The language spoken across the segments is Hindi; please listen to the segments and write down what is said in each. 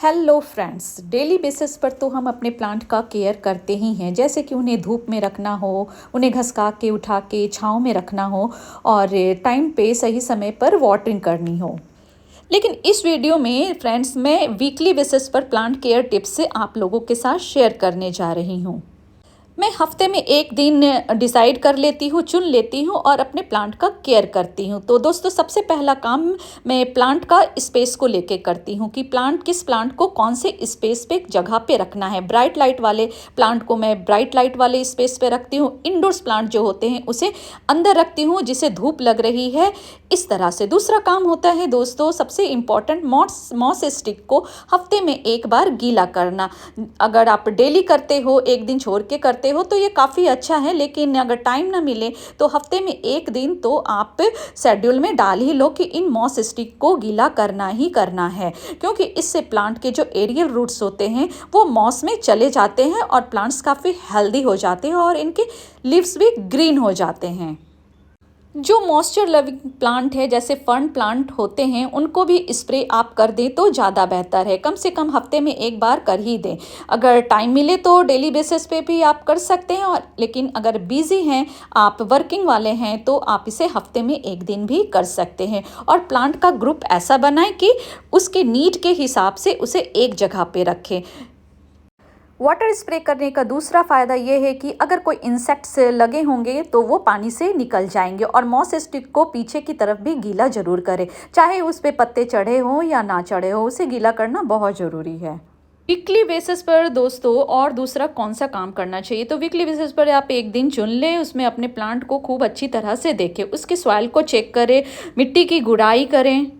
हेलो फ्रेंड्स, डेली बेसिस पर तो हम अपने प्लांट का केयर करते ही हैं। जैसे कि उन्हें धूप में रखना हो, उन्हें घसका के उठा के छांव में रखना हो और टाइम पे सही समय पर वाटरिंग करनी हो। लेकिन इस वीडियो में फ्रेंड्स मैं वीकली बेसिस पर प्लांट केयर टिप्स से आप लोगों के साथ शेयर करने जा रही हूँ। मैं हफ्ते में एक दिन डिसाइड कर लेती हूँ, चुन लेती हूँ और अपने प्लांट का केयर करती हूँ। तो दोस्तों, सबसे पहला काम मैं प्लांट का स्पेस को लेके करती हूँ कि किस प्लांट को कौन से स्पेस पे जगह पे रखना है। ब्राइट लाइट वाले प्लांट को मैं ब्राइट लाइट वाले स्पेस पे रखती हूँ। इंडोर्स प्लांट जो होते हैं उसे अंदर रखती हूँ जिसे धूप लग रही है, इस तरह से। दूसरा काम होता है दोस्तों, सबसे इम्पॉर्टेंट, मॉस स्टिक को हफ्ते में एक बार गीला करना। अगर आप डेली करते हो, एक दिन छोड़ के करते हो तो ये काफ़ी अच्छा है, लेकिन अगर टाइम ना मिले तो हफ्ते में एक दिन तो आप शेड्यूल में डाल ही लो कि इन मॉस स्टिक को गीला करना ही करना है, क्योंकि इससे प्लांट के जो एरियल रूट्स होते हैं वो मॉस में चले जाते हैं और प्लांट्स काफ़ी हेल्दी हो जाते हैं और इनके लीव्स भी ग्रीन हो जाते हैं। जो मॉइस्चर लविंग प्लांट है, जैसे फर्न प्लांट होते हैं, उनको भी स्प्रे आप कर दें तो ज़्यादा बेहतर है। कम से कम हफ्ते में एक बार कर ही दें। अगर टाइम मिले तो डेली बेसिस पे भी आप कर सकते हैं, और लेकिन अगर बिजी हैं, आप वर्किंग वाले हैं, तो आप इसे हफ्ते में एक दिन भी कर सकते हैं। और प्लांट का ग्रुप ऐसा बनाएं कि उसके नीड के हिसाब से उसे एक जगह पे रखें। वाटर स्प्रे करने का दूसरा फ़ायदा ये है कि अगर कोई इंसेक्ट्स लगे होंगे तो वो पानी से निकल जाएंगे। और मॉस स्टिक को पीछे की तरफ भी गीला ज़रूर करें, चाहे उस पे पत्ते चढ़े हों या ना चढ़े हो, उसे गीला करना बहुत ज़रूरी है। वीकली बेसिस पर दोस्तों और दूसरा कौन सा काम करना चाहिए, तो वीकली बेसिस पर आप एक दिन चुन लें, उसमें अपने प्लांट को खूब अच्छी तरह से देखें, उसके सॉइल को चेक करें, मिट्टी की गुड़ाई करें।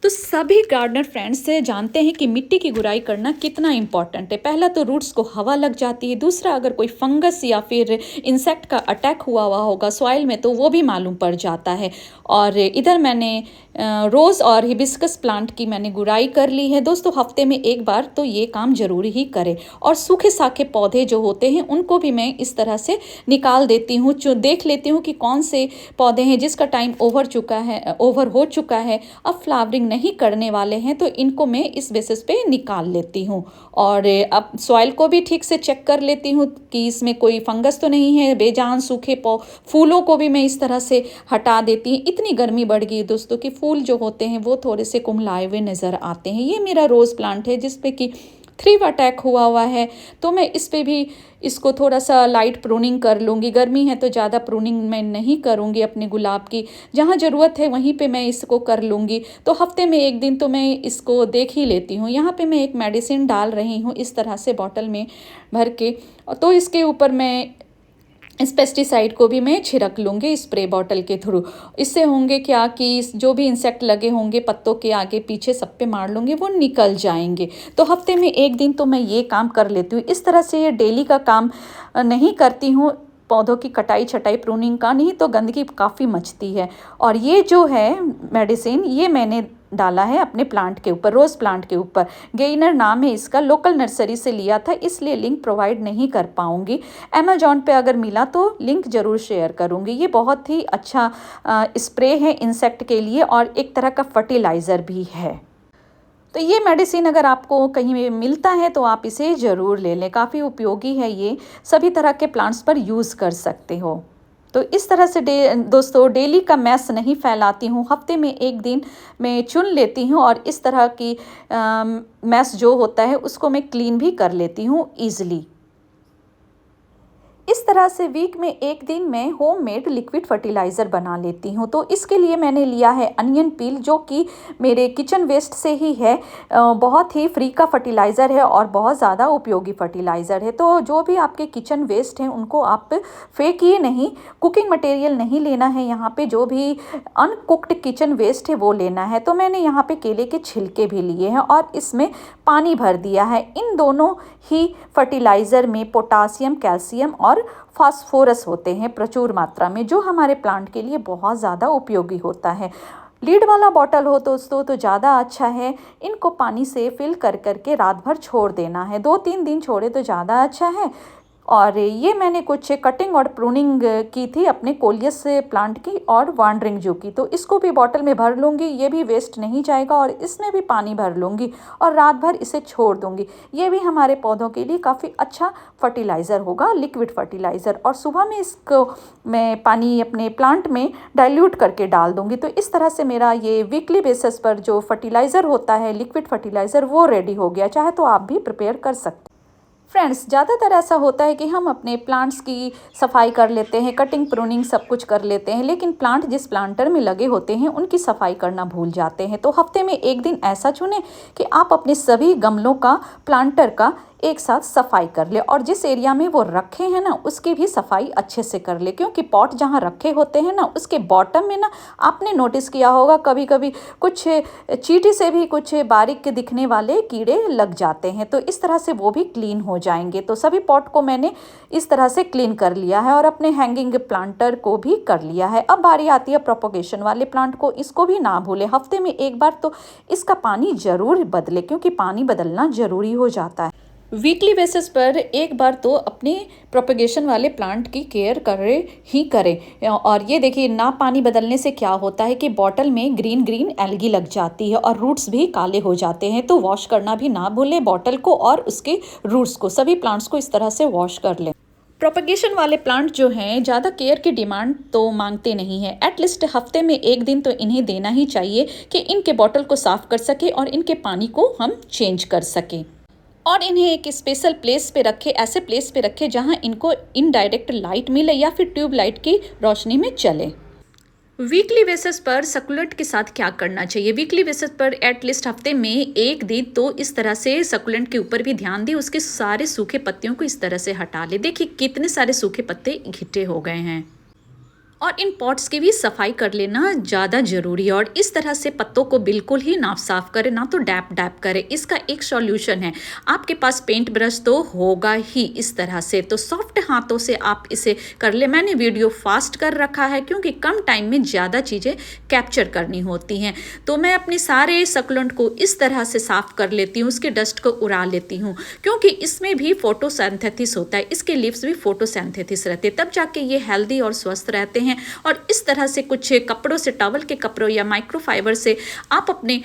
तो सभी गार्डनर फ्रेंड्स से जानते हैं कि मिट्टी की गुड़ाई करना कितना इम्पॉर्टेंट है। पहला तो रूट्स को हवा लग जाती है, दूसरा अगर कोई फंगस या फिर इंसेक्ट का अटैक हुआ होगा सॉइल में तो वो भी मालूम पड़ जाता है। और इधर मैंने रोज़ और हिबिस्कस प्लांट की मैंने गुड़ाई कर ली है। दोस्तों, हफ्ते में एक बार तो ये काम ज़रूर ही करें। और सूखे साखे पौधे जो होते हैं उनको भी मैं इस तरह से निकाल देती हूँ, देख लेती हूँ कि कौन से पौधे हैं जिसका टाइम ओवर हो चुका है, अब फ्लावरिंग नहीं करने वाले हैं, तो इनको मैं इस बेसिस पे निकाल लेती हूँ। और अब सॉइल को भी ठीक से चेक कर लेती हूँ कि इसमें कोई फंगस तो नहीं है। बेजान सूखे फूलों को भी मैं इस तरह से हटा देती हूँ। इतनी गर्मी बढ़ गई है दोस्तों कि फूल जो होते हैं वो थोड़े से कुम्हलाए हुए नज़र आते हैं। ये मेरा रोज़ प्लांट है जिस पे कि थ्रिप अटैक हुआ है, तो मैं इस पे भी इसको थोड़ा सा लाइट प्रूनिंग कर लूँगी। गर्मी है तो ज़्यादा प्रूनिंग मैं नहीं करूँगी अपने गुलाब की, जहाँ ज़रूरत है वहीं पे मैं इसको कर लूँगी। तो हफ्ते में एक दिन तो मैं इसको देख ही लेती हूँ। यहाँ पे मैं एक मेडिसिन डाल रही हूँ इस तरह से बॉटल में भर के, तो इसके ऊपर मैं इस पेस्टिसाइड को भी मैं छिड़क लूँगी स्प्रे बॉटल के थ्रू। इससे होंगे क्या कि जो भी इंसेक्ट लगे होंगे पत्तों के आगे पीछे सब पे मार लूँगी, वो निकल जाएंगे। तो हफ्ते में एक दिन तो मैं ये काम कर लेती हूँ। इस तरह से ये डेली का काम नहीं करती हूँ पौधों की कटाई छटाई प्रूनिंग का, नहीं तो गंदगी काफ़ी मचती है। और ये जो है मेडिसिन, ये मैंने डाला है अपने प्लांट के ऊपर, रोज़ प्लांट के ऊपर। गेइनर नाम है इसका, लोकल नर्सरी से लिया था, इसलिए लिंक प्रोवाइड नहीं कर पाऊँगी। अमेजॉन पे अगर मिला तो लिंक ज़रूर शेयर करूँगी। ये बहुत ही अच्छा स्प्रे है इंसेक्ट के लिए और एक तरह का फर्टिलाइज़र भी है। तो ये मेडिसिन अगर आपको कहीं मिलता है तो आप इसे ज़रूर ले लें, काफ़ी उपयोगी है ये, सभी तरह के प्लांट्स पर यूज़ कर सकते हो। तो इस तरह से दोस्तों डेली का मैस नहीं फैलाती हूँ, हफ्ते में एक दिन मैं चुन लेती हूँ और इस तरह की मैस जो होता है उसको मैं क्लीन भी कर लेती हूँ ईज़िली। इस तरह से वीक में एक दिन मैं होममेड लिक्विड फर्टिलाइज़र बना लेती हूँ। तो इसके लिए मैंने लिया है अनियन पील, जो कि मेरे किचन वेस्ट से ही है। बहुत ही फ्री का फर्टिलाइज़र है और बहुत ज़्यादा उपयोगी फर्टिलाइज़र है। तो जो भी आपके किचन वेस्ट हैं उनको आप फेंकिए नहीं, कुकिंग मटेरियल नहीं लेना है यहाँ पे, जो भी अनकुक्ड किचन वेस्ट है वो लेना है। तो मैंने यहाँ पे केले के छिलके भी लिए हैं और इसमें पानी भर दिया है। इन दोनों ही फर्टिलाइज़र में पोटासियम, कैल्शियम और फास्फोरस होते हैं प्रचुर मात्रा में, जो हमारे प्लांट के लिए बहुत ज़्यादा उपयोगी होता है। लीड वाला बॉटल हो दोस्तों तो ज़्यादा अच्छा है। इनको पानी से फिल कर करके रात भर छोड़ देना है, 2-3 दिन छोड़े तो ज़्यादा अच्छा है। और ये मैंने कुछ कटिंग और प्रूनिंग की थी अपने कोलियस प्लांट की और वांडरिंग जू की। तो इसको भी बॉटल में भर लूँगी, ये भी वेस्ट नहीं जाएगा, और इसमें भी पानी भर लूँगी और रात भर इसे छोड़ दूँगी। ये भी हमारे पौधों के लिए काफ़ी अच्छा फर्टिलाइज़र होगा, लिक्विड फर्टिलाइज़र। और सुबह में इसको मैं पानी अपने प्लांट में डाइल्यूट करके डाल दूँगी। तो इस तरह से मेरा ये वीकली बेसिस पर जो फर्टिलाइज़र होता है, लिक्विड फर्टिलाइज़र, वो रेडी हो गया। चाहे तो आप भी प्रिपेयर कर सकते हैं। फ्रेंड्स, ज़्यादातर ऐसा होता है कि हम अपने प्लांट्स की सफाई कर लेते हैं, कटिंग प्रूनिंग सब कुछ कर लेते हैं, लेकिन प्लांट जिस प्लांटर में लगे होते हैं उनकी सफाई करना भूल जाते हैं। तो हफ्ते में एक दिन ऐसा चुनें कि आप अपने सभी गमलों का, प्लांटर का एक साथ सफाई कर ले, और जिस एरिया में वो रखे हैं ना उसकी भी सफाई अच्छे से कर ले। क्योंकि पॉट जहाँ रखे होते हैं ना उसके बॉटम में ना, आपने नोटिस किया होगा कभी कभी कुछ चींटी से भी कुछ बारीक दिखने वाले कीड़े लग जाते हैं। तो इस तरह से वो भी क्लीन हो जाएंगे। तो सभी पॉट को मैंने इस तरह से क्लीन कर लिया है और अपने हैंगिंग प्लांटर को भी कर लिया है। अब बारी आती है प्रोपोगेशन वाले प्लांट को। इसको भी ना भूलें, हफ्ते में एक बार तो इसका पानी ज़रूर बदले, क्योंकि पानी बदलना ज़रूरी हो जाता है। वीकली बेसिस पर एक बार तो अपने प्रोपेगेशन वाले प्लांट की केयर करें। और ये देखिए, ना पानी बदलने से क्या होता है कि बॉटल में ग्रीन ग्रीन एल्गी लग जाती है और रूट्स भी काले हो जाते हैं। तो वॉश करना भी ना भूलें बॉटल को और उसके रूट्स को। सभी प्लांट्स को इस तरह से वॉश कर लें। प्रोपेगेशन वाले प्लांट जो हैं ज़्यादा केयर की डिमांड तो मांगते नहीं हैं। एटलीस्ट हफ्ते में एक दिन तो इन्हें देना ही चाहिए कि इनके बॉटल को साफ़ कर सके और इनके पानी को हम चेंज कर सकें। और इन्हें एक स्पेशल प्लेस पे रखे, ऐसे प्लेस पे रखे जहां इनको इनडायरेक्ट लाइट मिले या फिर ट्यूब लाइट की रोशनी में चले। वीकली बेसिस पर सकुलेंट के साथ क्या करना चाहिए? वीकली बेसिस पर एटलीस्ट हफ्ते में एक दिन तो इस तरह से सकुलेंट के ऊपर भी ध्यान दें, उसके सारे सूखे पत्तियों को इस तरह से हटा ले। देखिए कितने सारे सूखे पत्ते इकट्ठे हो गए हैं। और इन पॉट्स की भी सफाई कर लेना ज़्यादा ज़रूरी है। और इस तरह से पत्तों को बिल्कुल ही ना साफ करें, ना तो डैप डैप करें। इसका एक सॉल्यूशन है, आपके पास पेंट ब्रश तो होगा ही इस तरह से, तो सॉफ्ट हाथों से आप इसे कर ले। मैंने वीडियो फास्ट कर रखा है क्योंकि कम टाइम में ज़्यादा चीज़ें कैप्चर करनी होती हैं। तो मैं अपने सारे सकुलेंट को इस तरह से साफ कर लेती हूँ, उसके डस्ट को उड़ा लेती हूँ, क्योंकि इसमें भी फोटोसिंथेसिस होता है। इसके लीव्स भी फोटोसिंथेसिस रहते हैं, तब जाके ये हेल्दी और स्वस्थ रहते हैं। और इस तरह से कुछ कपड़ों से, टॉवल के कपड़ों या माइक्रोफाइबर से आप अपने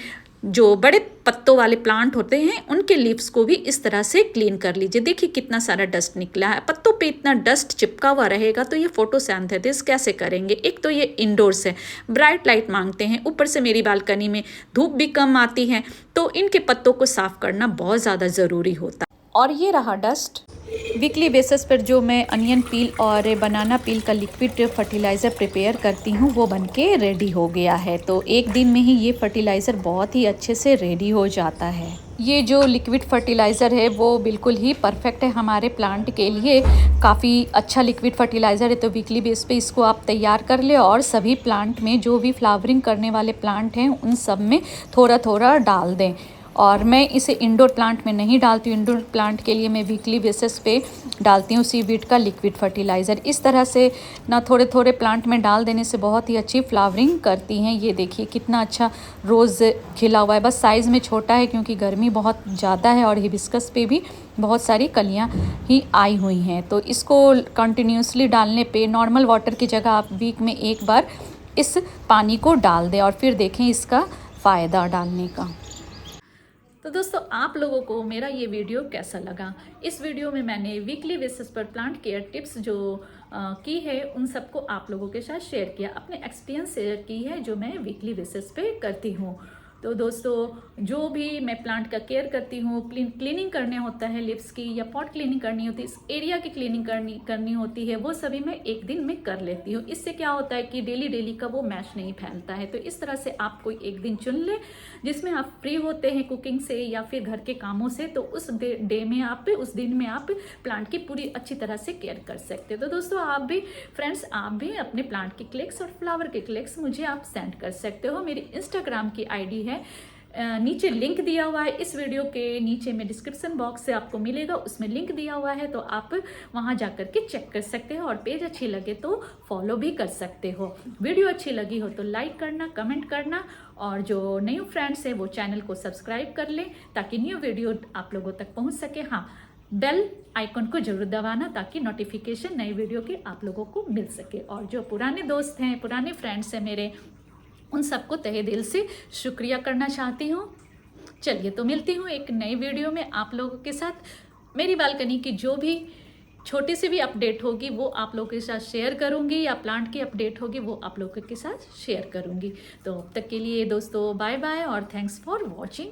जो बड़े पत्तों वाले प्लांट होते हैं उनके लीव्स को भी इस तरह से क्लीन कर लीजिए। देखिए कितना सारा डस्ट निकला है। पत्तों पे इतना डस्ट चिपका हुआ रहेगा तो ये फोटोसिंथेसिस कैसे करेंगे? एक तो ये इंडोर्स है, ब्राइट लाइट मांगते हैं, ऊपर से मेरी बालकनी में धूप भी कम आती है, तो इनके पत्तों को साफ करना बहुत ज़्यादा ज़रूरी होता है। और ये रहा डस्ट। वीकली बेसिस पर जो मैं अनियन पील और बनाना पील का लिक्विड फर्टिलाइज़र प्रिपेयर करती हूँ वो बनके रेडी हो गया है। तो एक दिन में ही ये फर्टिलाइज़र बहुत ही अच्छे से रेडी हो जाता है। ये जो लिक्विड फर्टिलाइज़र है वो बिल्कुल ही परफेक्ट है हमारे प्लांट के लिए। काफ़ी अच्छा लिक्विड फर्टिलाइज़र है। तो वीकली बेस पे इसको आप तैयार कर ले और सभी प्लांट में, जो भी फ्लावरिंग करने वाले प्लांट हैं उन सब में थोड़ा थोड़ा डाल दें। और मैं इसे इंडोर प्लांट में नहीं डालती हूँ। इंडोर प्लांट के लिए मैं वीकली बेसिस पे डालती हूँ सीवीड का लिक्विड फर्टिलाइज़र। इस तरह से ना थोड़े थोड़े प्लांट में डाल देने से बहुत ही अच्छी फ्लावरिंग करती हैं। ये देखिए कितना अच्छा रोज़ खिला हुआ है। बस साइज़ में छोटा है क्योंकि गर्मी बहुत ज़्यादा है और हिबिस्कस पे भी बहुत सारी कलियाँ ही आई हुई हैं। तो इसको कंटिन्यूसली डालने पे, नॉर्मल वाटर की जगह आप वीक में एक बार इस पानी को डाल दें और फिर देखें इसका फ़ायदा डालने का। तो दोस्तों, आप लोगों को मेरा ये वीडियो कैसा लगा? इस वीडियो में मैंने वीकली बेसिस पर प्लांट केयर टिप्स जो की है उन सबको आप लोगों के साथ शेयर किया, अपने एक्सपीरियंस शेयर की है जो मैं वीकली बेसिस पे करती हूँ। तो दोस्तों, जो भी मैं प्लांट का केयर करती हूँ, क्लीनिंग करने होता है लिप्स की या पॉट क्लीनिंग करनी होती है, इस एरिया की क्लीनिंग करनी होती है, वो सभी मैं एक दिन में कर लेती हूँ। इससे क्या होता है कि डेली का वो मैश नहीं फैलता है। तो इस तरह से आप कोई एक दिन चुन ले जिसमें आप फ्री होते हैं कुकिंग से या फिर घर के कामों से, तो उस डे में आप, उस दिन में आप प्लांट की पूरी अच्छी तरह से केयर कर सकते हो। तो दोस्तों, आप भी फ्रेंड्स, आप भी अपने प्लांट की क्लिक्स और फ्लावर के क्लिक्स मुझे आप सेंड कर सकते हो। मेरी इंस्टाग्राम की आईडी है, नीचे लिंक दिया हुआ है। इस वीडियो के नीचे में डिस्क्रिप्शन बॉक्स से आपको मिलेगा, उसमें लिंक दिया हुआ है, तो आप वहां जाकर के चेक कर सकते हो। और पेज अच्छी लगे तो फॉलो भी कर सकते हो। वीडियो अच्छी लगी हो तो लाइक करना, कमेंट करना, और जो न्यू फ्रेंड्स है वो चैनल को सब्सक्राइब कर लें ताकि न्यू वीडियो आप लोगों तक पहुंच सके। हाँ, बेल आइकन को जरूर दबाना ताकि नोटिफिकेशन नई वीडियो के आप लोगों को मिल सके। और जो पुराने दोस्त हैं, पुराने फ्रेंड्स हैं मेरे, उन सबको तहे दिल से शुक्रिया करना चाहती हूँ। चलिए तो मिलती हूँ एक नई वीडियो में आप लोगों के साथ। मेरी बालकनी की जो भी छोटी सी भी अपडेट होगी वो आप लोगों के साथ शेयर करूँगी, या प्लांट की अपडेट होगी वो आप लोगों के साथ शेयर करूँगी। तो अब तक के लिए दोस्तों बाय बाय और थैंक्स फॉर वॉचिंग।